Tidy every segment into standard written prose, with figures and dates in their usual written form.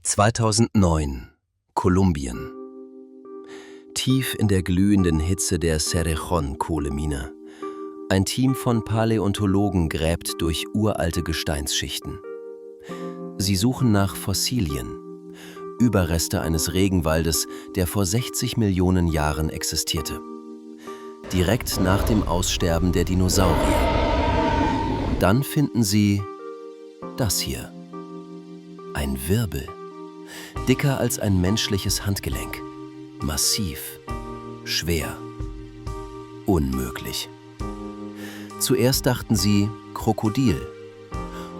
2009, Kolumbien. Tief in der glühenden Hitze der Cerrejón-Kohlemine. Ein Team von Paläontologen gräbt durch uralte Gesteinsschichten. Sie suchen nach Fossilien, Überreste eines Regenwaldes, der vor 60 Millionen Jahren existierte. Direkt nach dem Aussterben der Dinosaurier. Dann finden sie das hier. Ein Wirbel. Dicker als ein menschliches Handgelenk. Massiv. Schwer. Unmöglich. Zuerst dachten sie Krokodil.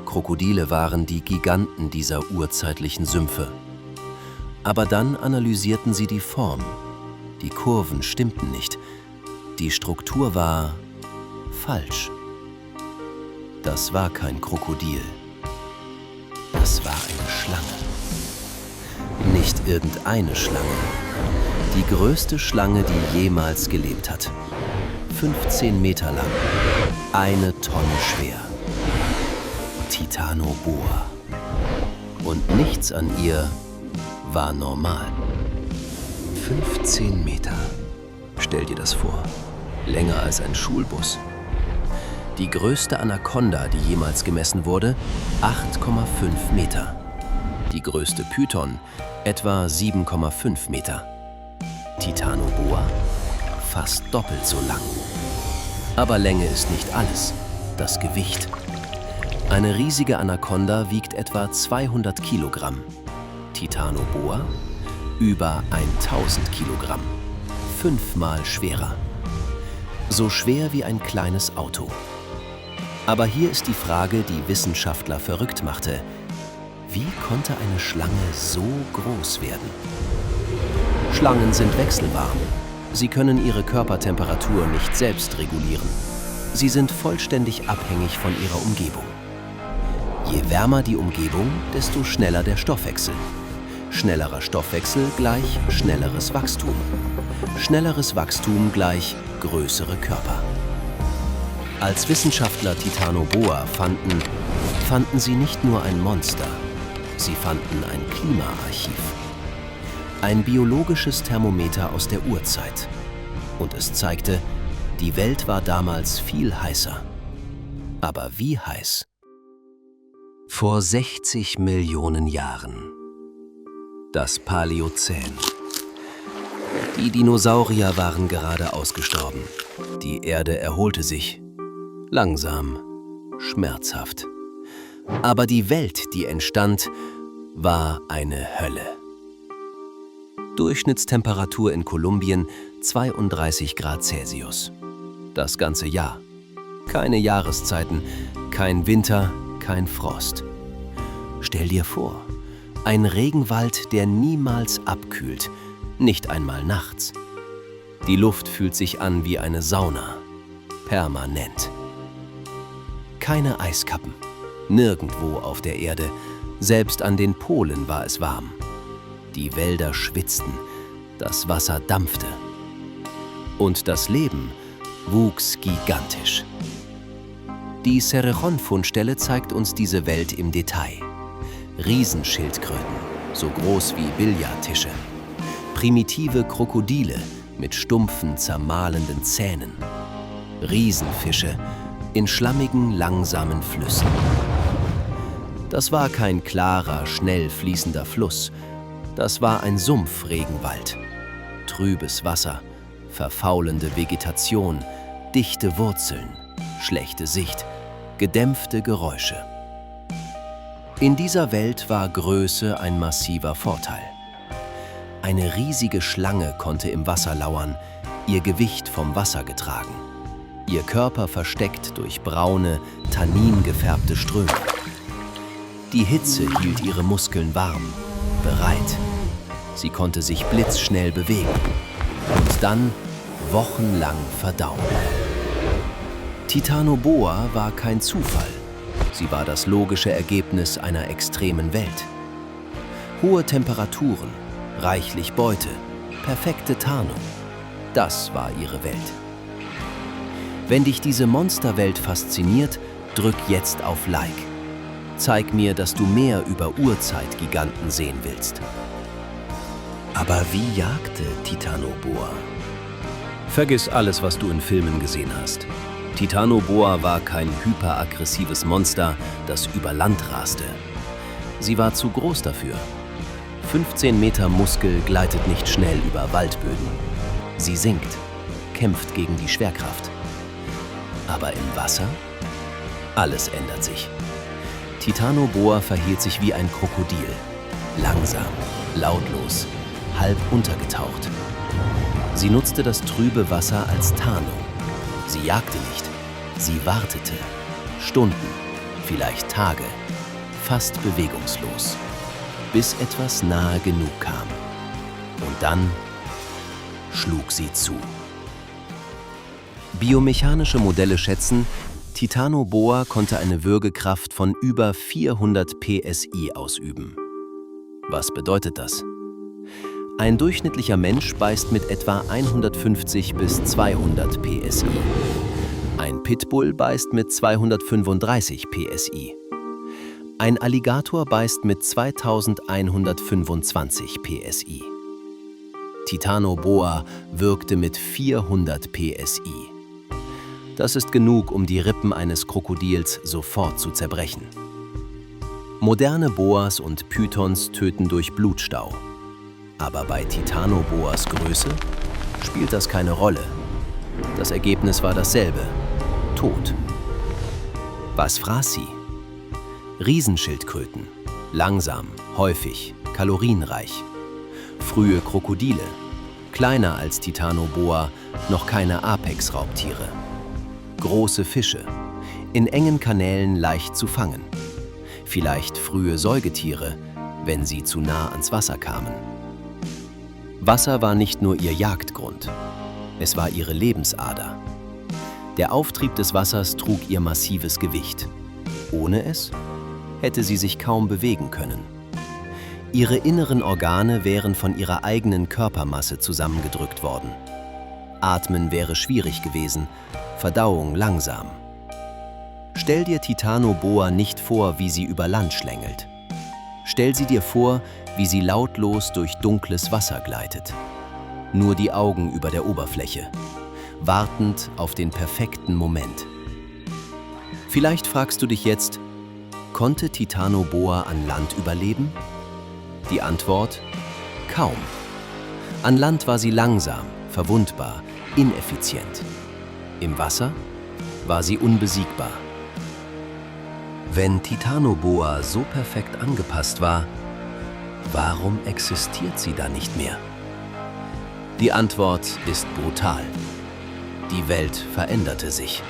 Krokodile waren die Giganten dieser urzeitlichen Sümpfe. Aber dann analysierten sie die Form. Die Kurven stimmten nicht. Die Struktur war falsch. Das war kein Krokodil. Das war eine Schlange. Nicht irgendeine Schlange. Die größte Schlange, die jemals gelebt hat. 15 Meter lang. 1 Tonne schwer. Titanoboa. Und nichts an ihr war normal. 15 Meter. Stell dir das vor. Länger als ein Schulbus. Die größte Anaconda, die jemals gemessen wurde, 8,5 Meter. Die größte Python, etwa 7,5 Meter. Titanoboa, fast doppelt so lang. Aber Länge ist nicht alles. Das Gewicht. Eine riesige Anaconda wiegt etwa 200 Kilogramm. Titanoboa, über 1000 Kilogramm. 5-mal schwerer. So schwer wie ein kleines Auto. Aber hier ist die Frage, die Wissenschaftler verrückt machte. Wie konnte eine Schlange so groß werden? Schlangen sind wechselwarm. Sie können ihre Körpertemperatur nicht selbst regulieren. Sie sind vollständig abhängig von ihrer Umgebung. Je wärmer die Umgebung, desto schneller der Stoffwechsel. Schnellerer Stoffwechsel gleich schnelleres Wachstum. Schnelleres Wachstum gleich größere Körper. Als Wissenschaftler Titanoboa fanden sie nicht nur ein Monster, sie fanden ein Klimaarchiv. Ein biologisches Thermometer aus der Urzeit. Und es zeigte, die Welt war damals viel heißer. Aber wie heiß? Vor 60 Millionen Jahren. Das Paläozän. Die Dinosaurier waren gerade ausgestorben. Die Erde erholte sich. Langsam, schmerzhaft. Aber die Welt, die entstand, war eine Hölle. Durchschnittstemperatur in Kolumbien 32 Grad Celsius. Das ganze Jahr. Keine Jahreszeiten, kein Winter, kein Frost. Stell dir vor, ein Regenwald, der niemals abkühlt, nicht einmal nachts. Die Luft fühlt sich an wie eine Sauna. Permanent. Keine Eiskappen. Nirgendwo auf der Erde. Selbst an den Polen war es warm. Die Wälder schwitzten. Das Wasser dampfte. Und das Leben wuchs gigantisch. Die Cerrejón-Fundstelle zeigt uns diese Welt im Detail. Riesenschildkröten, so groß wie Billardtische. Primitive Krokodile mit stumpfen, zermahlenden Zähnen. Riesenfische in schlammigen, langsamen Flüssen. Das war kein klarer, schnell fließender Fluss. Das war ein Sumpfregenwald. Trübes Wasser, verfaulende Vegetation, dichte Wurzeln, schlechte Sicht, gedämpfte Geräusche. In dieser Welt war Größe ein massiver Vorteil. Eine riesige Schlange konnte im Wasser lauern, ihr Gewicht vom Wasser getragen. Ihr Körper versteckt durch braune, tanningefärbte Ströme. Die Hitze hielt ihre Muskeln warm, bereit. Sie konnte sich blitzschnell bewegen und dann wochenlang verdauen. Titanoboa war kein Zufall. Sie war das logische Ergebnis einer extremen Welt. Hohe Temperaturen, reichlich Beute, perfekte Tarnung. Das war ihre Welt. Wenn dich diese Monsterwelt fasziniert, drück jetzt auf Like. Zeig mir, dass du mehr über Urzeitgiganten sehen willst. Aber wie jagte Titanoboa? Vergiss alles, was du in Filmen gesehen hast. Titanoboa war kein hyperaggressives Monster, das über Land raste. Sie war zu groß dafür. 15 Meter Muskel gleitet nicht schnell über Waldböden. Sie sinkt, kämpft gegen die Schwerkraft. Aber im Wasser? Alles ändert sich. Titanoboa verhielt sich wie ein Krokodil. Langsam, lautlos, halb untergetaucht. Sie nutzte das trübe Wasser als Tarnung. Sie jagte nicht, sie wartete. Stunden, vielleicht Tage, fast bewegungslos, bis etwas nahe genug kam. Und dann schlug sie zu. Biomechanische Modelle schätzen, Titanoboa konnte eine Würgekraft von über 400 PSI ausüben. Was bedeutet das? Ein durchschnittlicher Mensch beißt mit etwa 150 bis 200 PSI. Ein Pitbull beißt mit 235 PSI. Ein Alligator beißt mit 2125 PSI. Titanoboa würgte mit 400 PSI. Das ist genug, um die Rippen eines Krokodils sofort zu zerbrechen. Moderne Boas und Pythons töten durch Blutstau. Aber bei Titanoboas Größe spielt das keine Rolle. Das Ergebnis war dasselbe: Tod. Was fraß sie? Riesenschildkröten. Langsam, häufig, kalorienreich. Frühe Krokodile. Kleiner als Titanoboa, noch keine Apex-Raubtiere. Große Fische. In engen Kanälen leicht zu fangen. Vielleicht frühe Säugetiere, wenn sie zu nah ans Wasser kamen. Wasser war nicht nur ihr Jagdgrund, es war ihre Lebensader. Der Auftrieb des Wassers trug ihr massives Gewicht. Ohne es hätte sie sich kaum bewegen können. Ihre inneren Organe wären von ihrer eigenen Körpermasse zusammengedrückt worden. Atmen wäre schwierig gewesen, Verdauung langsam. Stell dir Titanoboa nicht vor, wie sie über Land schlängelt. Stell sie dir vor, wie sie lautlos durch dunkles Wasser gleitet. Nur die Augen über der Oberfläche, wartend auf den perfekten Moment. Vielleicht fragst du dich jetzt, konnte Titanoboa an Land überleben? Die Antwort: kaum. An Land war sie langsam, verwundbar, ineffizient. Im Wasser war sie unbesiegbar. Wenn Titanoboa so perfekt angepasst war, warum existiert sie dann nicht mehr? Die Antwort ist brutal. Die Welt veränderte sich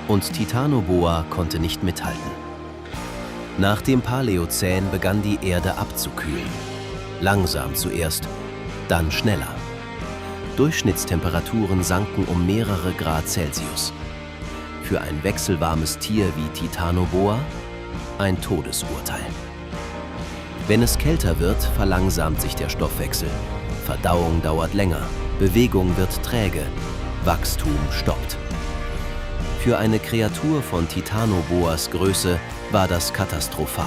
und Titanoboa konnte nicht mithalten. Nach dem Paläozän begann die Erde abzukühlen. Langsam zuerst, dann schneller. Durchschnittstemperaturen sanken um mehrere Grad Celsius. Für ein wechselwarmes Tier wie Titanoboa ein Todesurteil. Wenn es kälter wird, verlangsamt sich der Stoffwechsel. Verdauung dauert länger, Bewegung wird träge, Wachstum stoppt. Für eine Kreatur von Titanoboas Größe war das katastrophal.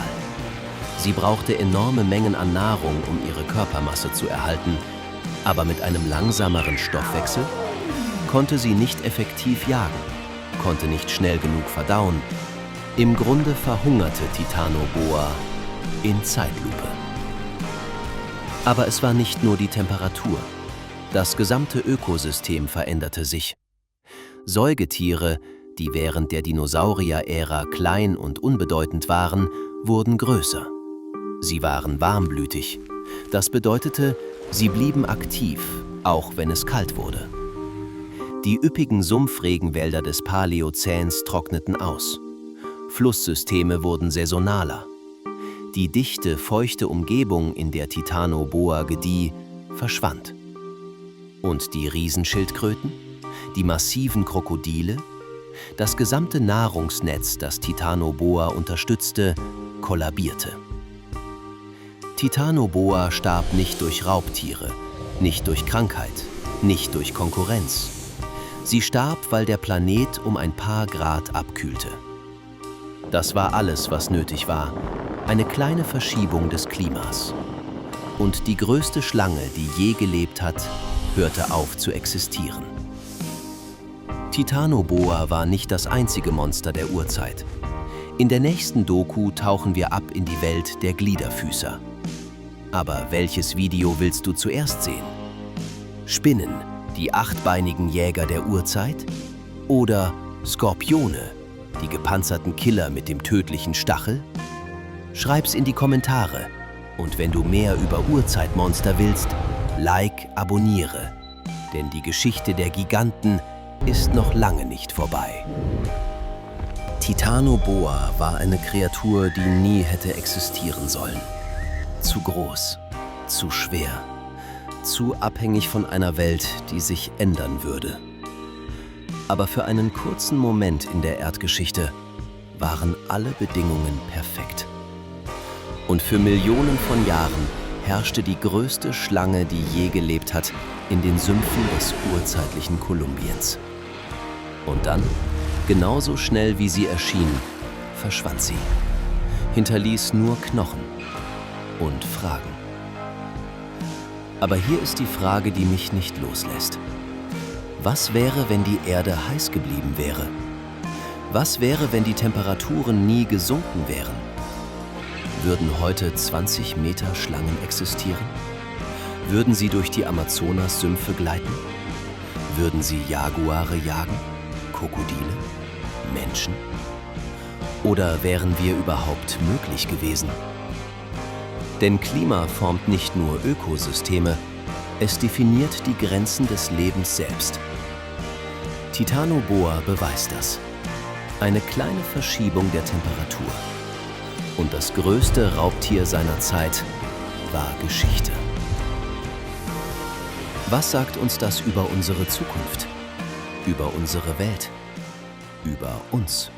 Sie brauchte enorme Mengen an Nahrung, um ihre Körpermasse zu erhalten, aber mit einem langsameren Stoffwechsel konnte sie nicht effektiv jagen, konnte nicht schnell genug verdauen. Im Grunde verhungerte Titanoboa in Zeitlupe. Aber es war nicht nur die Temperatur. Das gesamte Ökosystem veränderte sich. Säugetiere, die während der Dinosaurier-Ära klein und unbedeutend waren, wurden größer. Sie waren warmblütig. Das bedeutete, sie blieben aktiv, auch wenn es kalt wurde. Die üppigen Sumpfregenwälder des Paläozäns trockneten aus. Flusssysteme wurden saisonaler. Die dichte, feuchte Umgebung, in der Titanoboa gedieh, verschwand. Und die Riesenschildkröten, die massiven Krokodile, das gesamte Nahrungsnetz, das Titanoboa unterstützte, kollabierte. Titanoboa starb nicht durch Raubtiere, nicht durch Krankheit, nicht durch Konkurrenz. Sie starb, weil der Planet um ein paar Grad abkühlte. Das war alles, was nötig war. Eine kleine Verschiebung des Klimas. Und die größte Schlange, die je gelebt hat, hörte auf zu existieren. Titanoboa war nicht das einzige Monster der Urzeit. In der nächsten Doku tauchen wir ab in die Welt der Gliederfüßer. Aber welches Video willst du zuerst sehen? Spinnen, die achtbeinigen Jäger der Urzeit? Oder Skorpione, die gepanzerten Killer mit dem tödlichen Stachel? Schreib's in die Kommentare. Und wenn du mehr über Urzeitmonster willst, abonniere. Denn die Geschichte der Giganten ist noch lange nicht vorbei. Titanoboa war eine Kreatur, die nie hätte existieren sollen. Zu groß, zu schwer, zu abhängig von einer Welt, die sich ändern würde. Aber für einen kurzen Moment in der Erdgeschichte waren alle Bedingungen perfekt. Und für Millionen von Jahren herrschte die größte Schlange, die je gelebt hat, in den Sümpfen des urzeitlichen Kolumbiens. Und dann, genauso schnell wie sie erschien, verschwand sie, hinterließ nur Knochen und Fragen. Aber hier ist die Frage, die mich nicht loslässt. Was wäre, wenn die Erde heiß geblieben wäre? Was wäre, wenn die Temperaturen nie gesunken wären? Würden heute 20 Meter Schlangen existieren? Würden sie durch die Amazonas-Sümpfe gleiten? Würden sie Jaguare jagen? Krokodile? Menschen? Oder wären wir überhaupt möglich gewesen? Denn Klima formt nicht nur Ökosysteme, es definiert die Grenzen des Lebens selbst. Titanoboa beweist das. Eine kleine Verschiebung der Temperatur. Und das größte Raubtier seiner Zeit war Geschichte. Was sagt uns das über unsere Zukunft? Über unsere Welt? Über uns?